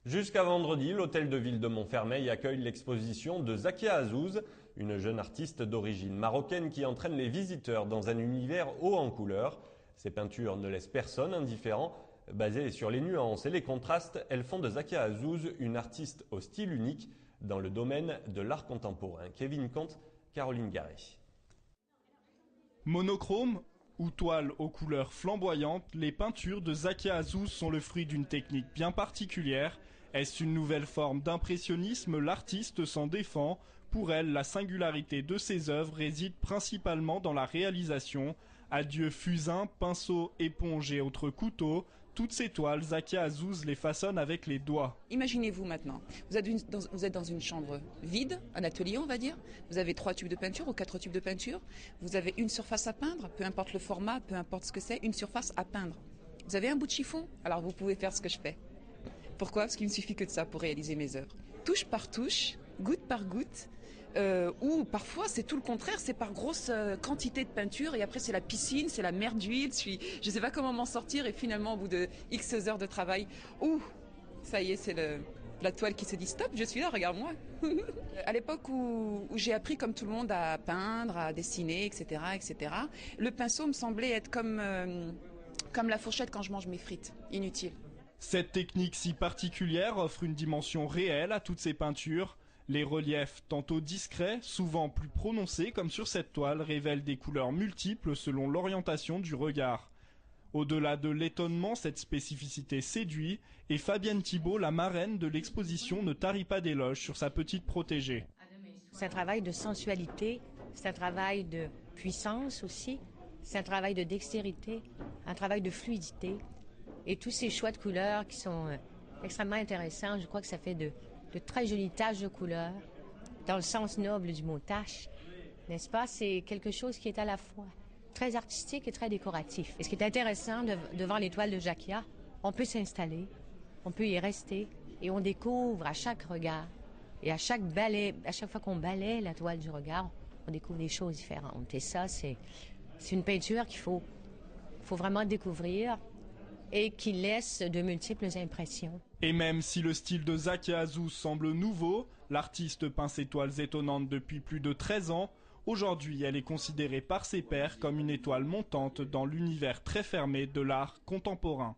Jusqu'à vendredi, l'hôtel de ville de Montfermeil accueille l'exposition de Zakia Azouz, une jeune artiste d'origine marocaine qui entraîne les visiteurs dans un univers haut en couleurs. Ses peintures ne laissent personne indifférent. Basées sur les nuances et les contrastes, elles font de Zakia Azouz une artiste au style unique dans le domaine de l'art contemporain. Kevin Comte, Caroline Garé. Monochrome ou toile aux couleurs flamboyantes, les peintures de Zakia Azouz sont le fruit d'une technique bien particulière. Est-ce une nouvelle forme d'impressionnisme? L'artiste s'en défend. Pour elle, la singularité de ses œuvres réside principalement dans la réalisation. Adieu fusain, pinceau, éponge et autres couteaux. Toutes ces toiles, Zakia Azouz les façonne avec les doigts. Imaginez-vous maintenant, vous êtes dans une chambre vide, un atelier on va dire. Vous avez 3 tubes de peinture ou 4 tubes de peinture. Vous avez une surface à peindre, peu importe le format, peu importe ce que c'est, une surface à peindre. Vous avez un bout de chiffon, alors vous pouvez faire ce que je fais. Pourquoi? Parce qu'il ne suffit que de ça pour réaliser mes œuvres. Touche par touche, goutte par goutte, ou parfois c'est tout le contraire, c'est par grosse quantité de peinture et après c'est la piscine, c'est la mer d'huile, je sais pas comment m'en sortir et finalement au bout de X heures de travail, ça y est, c'est la toile qui se dit stop, je suis là, regarde-moi. À l'époque où j'ai appris comme tout le monde à peindre, à dessiner, etc., le pinceau me semblait être comme la fourchette quand je mange mes frites, inutile. Cette technique si particulière offre une dimension réelle à toutes ces peintures. Les reliefs, tantôt discrets, souvent plus prononcés comme sur cette toile, révèlent des couleurs multiples selon l'orientation du regard. Au-delà de l'étonnement, cette spécificité séduit et Fabienne Thibault, la marraine de l'exposition, ne tarit pas d'éloges sur sa petite protégée. C'est un travail de sensualité, c'est un travail de puissance aussi, c'est un travail de dextérité, un travail de fluidité. Et tous ces choix de couleurs qui sont extrêmement intéressants, je crois que ça fait de très jolies taches de couleurs, dans le sens noble du mot tache, n'est-ce pas? C'est quelque chose qui est à la fois très artistique et très décoratif. Et ce qui est intéressant devant les toiles de Zakia, on peut s'installer, on peut y rester, et on découvre à chaque regard, et à chaque fois qu'on balaie la toile du regard, on découvre des choses différentes. Et ça, c'est une peinture qu'il faut vraiment découvrir, et qui laisse de multiples impressions. Et même si le style de Zakia Azouz semble nouveau, l'artiste peint ses toiles étonnantes depuis plus de 13 ans. Aujourd'hui, elle est considérée par ses pairs comme une étoile montante dans l'univers très fermé de l'art contemporain.